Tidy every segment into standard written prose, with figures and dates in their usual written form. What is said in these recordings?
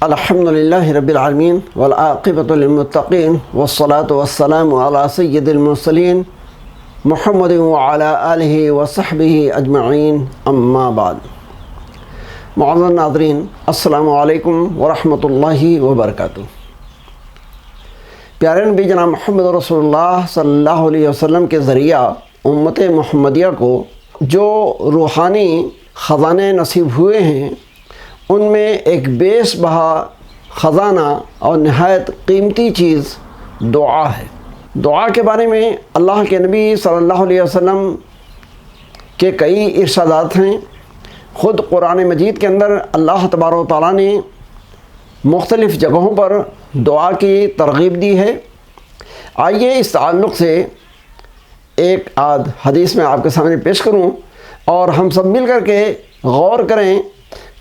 الحمدللہ رب العالمین والعاقبۃ للمتقین والصلاة والسلام علی سید المرسلین محمد وعلی آلہ وصحبہ اجمعین اما بعد۔ معزز ناظرین، السلام علیکم ورحمۃ اللہ وبرکاتہ۔ پیارے نبی جناب محمد رسول اللہ صلی اللہ علیہ وسلم کے ذریعہ امت محمدیہ کو جو روحانی خزانے نصیب ہوئے ہیں، ان میں ایک بیش بہا خزانہ اور نہایت قیمتی چیز دعا ہے۔ دعا کے بارے میں اللہ کے نبی صلی اللہ علیہ وسلم کے کئی ارشادات ہیں۔ خود قرآن مجید کے اندر اللہ تبارک و تعالیٰ نے مختلف جگہوں پر دعا کی ترغیب دی ہے۔ آئیے اس تعلق سے ایک آدھ حدیث میں آپ کے سامنے پیش کروں اور ہم سب مل کر کے غور کریں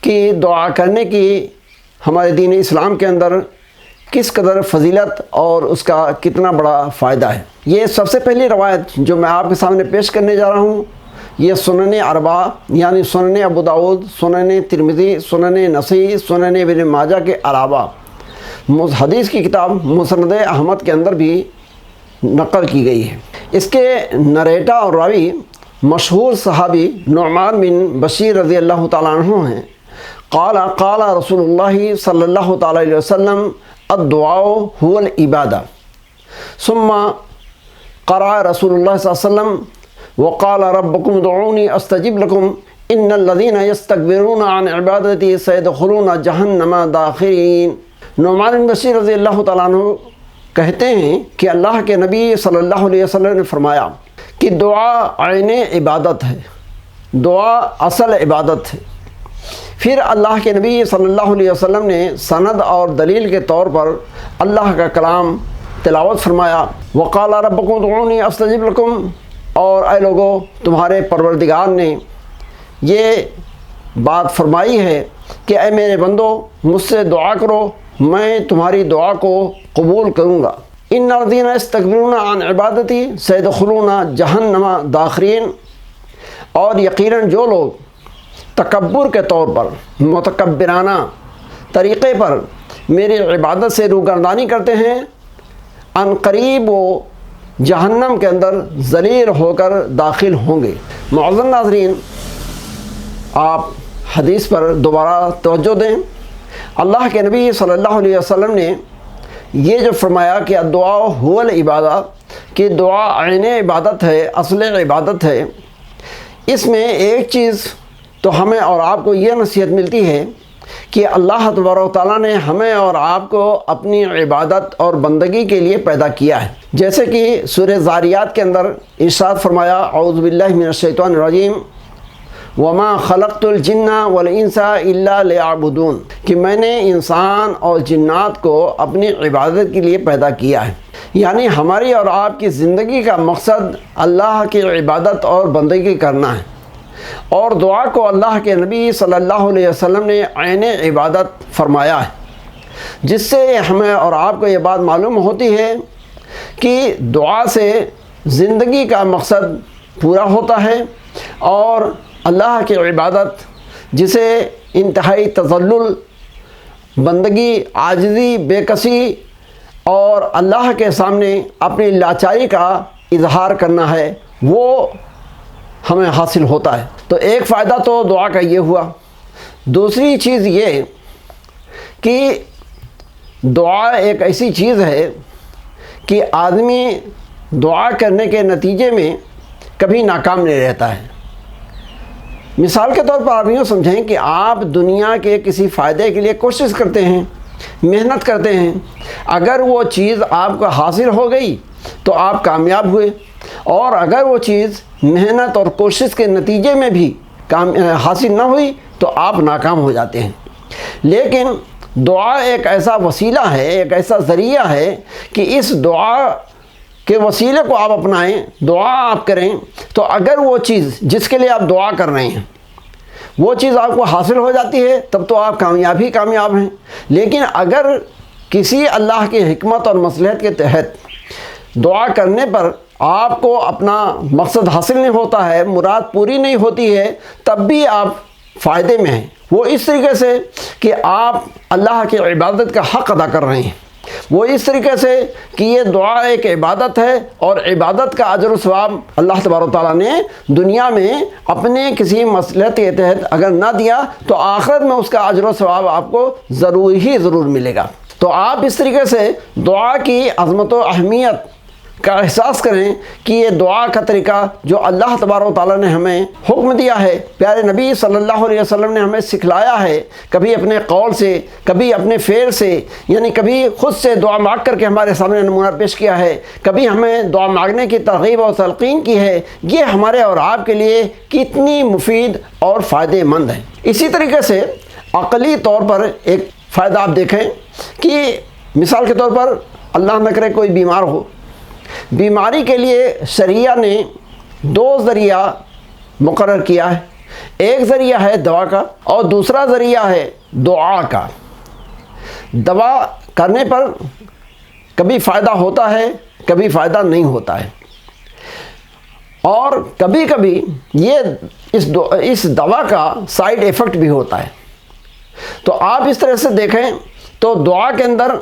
کہ دعا کرنے کی ہمارے دین اسلام کے اندر کس قدر فضیلت اور اس کا کتنا بڑا فائدہ ہے۔ یہ سب سے پہلی روایت جو میں آپ کے سامنے پیش کرنے جا رہا ہوں، یہ سنن اربعہ یعنی سنن ابو داؤد، سنن ترمذی، سنن نسائی، سنن ابن ماجہ کے علاوہ حدیث کی کتاب مسند احمد کے اندر بھی نقل کی گئی ہے۔ اس کے نریٹا اور راوی مشہور صحابی نعمان بن بشیر رضی اللہ تعالیٰ عنہ ہیں۔ قال رسول اللہ صلی اللہ تعالیٰ علیہ وسلم الدعاء هو العبادہ، ثم قرأ رسول اللہ صلی اللہ علیہ وسلم وقال ربکم ادعونی استجب لکم ان الذین یستکبرون عن عبادتی سیدخلون جہنم داخرین۔ نعمان بن بشیر رضی اللہ تعالیٰ عنہ کہتے ہیں کہ اللہ کے نبی صلی اللہ علیہ وسلم نے فرمایا کہ دعا عین عبادت ہے، دعا اصل عبادت ہے۔ پھر اللہ کے نبی صلی اللہ علیہ وسلم نے سند اور دلیل کے طور پر اللہ کا کلام تلاوت فرمایا، وقال ربکم ادعونی استجب لکم، اور اے لوگو تمہارے پروردگار نے یہ بات فرمائی ہے کہ اے میرے بندو مجھ سے دعا کرو، میں تمہاری دعا کو قبول کروں گا۔ ان الذین یستکبرون عن عبادتی سیدخلون جہنم داخرین، اور یقیناً جو لوگ تکبر کے طور پر، متکبرانہ طریقے پر میری عبادت سے روگردانی کرتے ہیں، ان قریب وہ جہنم کے اندر ذلیل ہو کر داخل ہوں گے۔ معزز ناظرین، آپ حدیث پر دوبارہ توجہ دیں۔ اللہ کے نبی صلی اللہ علیہ وسلم نے یہ جو فرمایا کہ الدعاء هو العبادہ، کہ دعا عین عبادت ہے، اصل عبادت ہے، اس میں ایک چیز تو ہمیں اور آپ کو یہ نصیحت ملتی ہے کہ اللہ تبارک و تعالیٰ نے ہمیں اور آپ کو اپنی عبادت اور بندگی کے لیے پیدا کیا ہے۔ جیسے کہ سورہ ذاریات کے اندر ارشاد فرمایا، اعوذ باللہ من الشیطان الرجیم، وما خلقت الجن والانس الا لیعبدون، کہ میں نے انسان اور جنات کو اپنی عبادت کے لیے پیدا کیا ہے۔ یعنی ہماری اور آپ کی زندگی کا مقصد اللہ کی عبادت اور بندگی کرنا ہے، اور دعا کو اللہ کے نبی صلی اللہ علیہ وسلم نے عین عبادت فرمایا ہے، جس سے ہمیں اور آپ کو یہ بات معلوم ہوتی ہے کہ دعا سے زندگی کا مقصد پورا ہوتا ہے، اور اللہ کی عبادت جسے انتہائی تذلل، بندگی، عاجزی، بے کسی اور اللہ کے سامنے اپنی لاچاری کا اظہار کرنا ہے، وہ ہمیں حاصل ہوتا ہے۔ تو ایک فائدہ تو دعا کا یہ ہوا۔ دوسری چیز یہ کہ دعا ایک ایسی چیز ہے کہ آدمی دعا کرنے کے نتیجے میں کبھی ناکام نہیں رہتا ہے۔ مثال کے طور پر آپ یوں سمجھیں کہ آپ دنیا کے کسی فائدے کے لیے کوشش کرتے ہیں، محنت کرتے ہیں، اگر وہ چیز آپ کو حاصل ہو گئی تو آپ کامیاب ہوئے، اور اگر وہ چیز محنت اور کوشش کے نتیجے میں بھی حاصل نہ ہوئی تو آپ ناکام ہو جاتے ہیں۔ لیکن دعا ایک ایسا وسیلہ ہے، ایک ایسا ذریعہ ہے کہ اس دعا کے وسیلے کو آپ اپنائیں، دعا آپ کریں، تو اگر وہ چیز جس کے لیے آپ دعا کر رہے ہیں وہ چیز آپ کو حاصل ہو جاتی ہے، تب تو آپ کامیاب ہی کامیاب ہیں۔ لیکن اگر کسی اللہ کی حکمت اور مصلحت کے تحت دعا کرنے پر آپ کو اپنا مقصد حاصل نہیں ہوتا ہے، مراد پوری نہیں ہوتی ہے، تب بھی آپ فائدے میں ہیں، وہ اس طریقے سے کہ آپ اللہ کی عبادت کا حق ادا کر رہے ہیں، وہ اس طریقے سے کہ یہ دعا ایک عبادت ہے، اور عبادت کا اجر و ثواب اللہ تبارک و تعالیٰ نے دنیا میں اپنے کسی مصلحت کے تحت اگر نہ دیا تو آخرت میں اس کا اجر و ثواب آپ کو ضرور ملے گا۔ تو آپ اس طریقے سے دعا کی عظمت و اہمیت کا احساس کریں کہ یہ دعا کا طریقہ جو اللہ تبارک و تعالیٰ نے ہمیں حکم دیا ہے، پیارے نبی صلی اللہ علیہ وسلم نے ہمیں سکھلایا ہے، کبھی اپنے قول سے، کبھی اپنے فعل سے، یعنی کبھی خود سے دعا مانگ کر کے ہمارے سامنے نمونہ پیش کیا ہے، کبھی ہمیں دعا مانگنے کی ترغیب اور تلقین کی ہے۔ یہ ہمارے اور آپ کے لیے کتنی مفید اور فائدہ مند ہے۔ اسی طریقے سے عقلی طور پر ایک فائدہ آپ دیکھیں کہ مثال کے طور پر اللہ نہ کرے کوئی بیمار ہو، بیماری کے لیے شریعہ نے 2 ذریعہ مقرر کیا ہے، ایک ذریعہ ہے دوا کا اور دوسرا ذریعہ ہے دعا کا۔ دوا کرنے پر کبھی فائدہ ہوتا ہے، کبھی فائدہ نہیں ہوتا ہے، اور کبھی کبھی یہ اس دوا کا سائیڈ ایفیکٹ بھی ہوتا ہے۔ تو آپ اس طرح سے دیکھیں تو دعا کے اندر،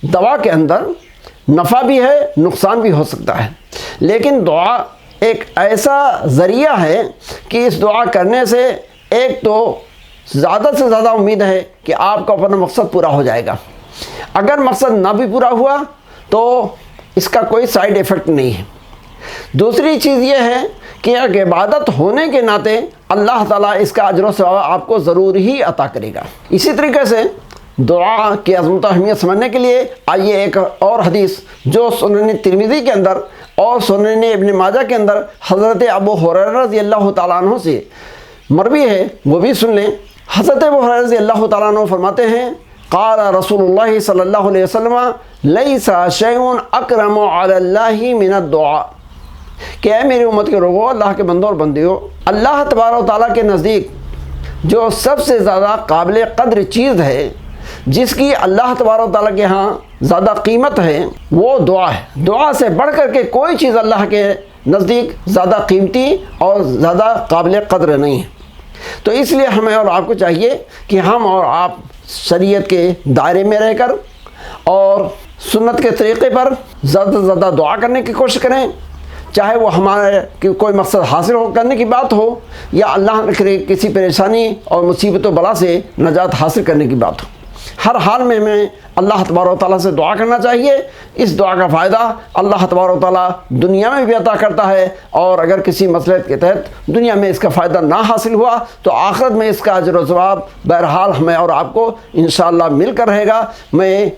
دوا کے اندر نفع بھی ہے، نقصان بھی ہو سکتا ہے، لیکن دعا ایک ایسا ذریعہ ہے کہ اس دعا کرنے سے ایک تو زیادہ سے زیادہ امید ہے کہ آپ کا اپنا مقصد پورا ہو جائے گا، اگر مقصد نہ بھی پورا ہوا تو اس کا کوئی سائیڈ ایفیکٹ نہیں ہے۔ دوسری چیز یہ ہے کہ ایک عبادت ہونے کے ناطے اللہ تعالیٰ اس کا اجر و ثواب آپ کو ضرور ہی عطا کرے گا۔ اسی طریقے سے دعا کی عظمت و اہمیت سمجھنے کے لیے آئیے ایک اور حدیث جو سنن ترمذی کے اندر اور سنن ابن ماجہ کے اندر حضرت ابو ہریرہ رضی اللہ تعالیٰ عنہ سے مروی ہے، وہ بھی سن لیں۔ حضرت ابو ہریرہ رضی اللہ تعالیٰ عنہ فرماتے ہیں قال رسول اللہ صلی اللہ علیہ وسلم لیس شیء اکرم علی اللہ من الدعاء، کہ اے میری امت کے لوگوں، اللہ کے بندوں اور بندیوں، اللہ تبارک و تعالیٰ کے نزدیک جو سب سے زیادہ قابل قدر چیز ہے، جس کی اللہ تبارک و تعالیٰ کے ہاں زیادہ قیمت ہے، وہ دعا ہے۔ دعا سے بڑھ کر کے کوئی چیز اللہ کے نزدیک زیادہ قیمتی اور زیادہ قابل قدر نہیں ہے۔ تو اس لیے ہمیں اور آپ کو چاہیے کہ ہم اور آپ شریعت کے دائرے میں رہ کر اور سنت کے طریقے پر زیادہ سے زیادہ دعا کرنے کی کوشش کریں، چاہے وہ ہمارے کوئی مقصد حاصل کرنے کی بات ہو یا اللہ نہ کرے کسی پریشانی اور مصیبت و بلا سے نجات حاصل کرنے کی بات ہو۔ ہر حال میں ہمیں اللہ تبارک و تعالیٰ سے دعا کرنا چاہیے۔ اس دعا کا فائدہ اللہ تبارک و تعالیٰ دنیا میں بھی عطا کرتا ہے، اور اگر کسی مصلحت کے تحت دنیا میں اس کا فائدہ نہ حاصل ہوا تو آخرت میں اس کا اجر و ثواب بہرحال ہمیں اور آپ کو انشاءاللہ مل کر رہے گا۔ میں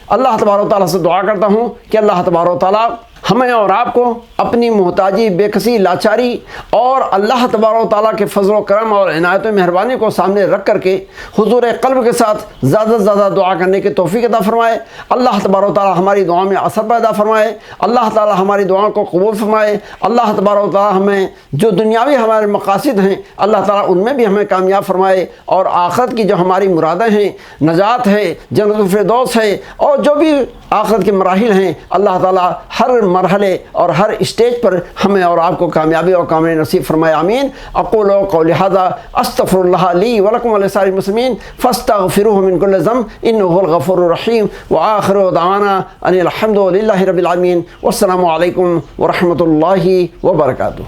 اللہ تبارک و تعالیٰ سے دعا کرتا ہوں کہ اللہ تبارک و تعالیٰ ہمیں اور آپ کو اپنی محتاجی، بے کسی، لاچاری اور اللہ تبارک و تعالیٰ کے فضل و کرم اور عنایت و مہربانی کو سامنے رکھ کر کے حضور قلب کے ساتھ زیادہ سے زیادہ دعا کرنے کی توفیق عطا فرمائے۔ اللہ تبارک و تعالیٰ ہماری دعا میں اثر پیدا فرمائے، اللہ تعالیٰ ہماری دعاؤں کو قبول فرمائے۔ اللہ تبارک و تعالیٰ ہمیں جو دنیاوی ہمارے مقاصد ہیں اللہ تعالیٰ ان میں بھی ہمیں کامیاب فرمائے، اور آخرت کی جو ہماری مرادیں ہیں، نجات ہے، جنت الفردوس ہے، اور جو بھی آخرت کے مراحل ہیں، اللہ تعالیٰ ہر مرحلے اور ہر اسٹیج پر ہمیں اور آپ کو کامیابی اور کامیابی نصیب فرمائے، آمین۔ اقول قولی ھذا استغفر اللہ لی ولکم ولسائر المسلمین فاستغفروہ من کل ذنب انہ هو الغفور الرحیم، وآخر دعوانا ان الحمد للہ رب العالمین، والسلام علیکم ورحمۃ اللہ وبرکاتہ۔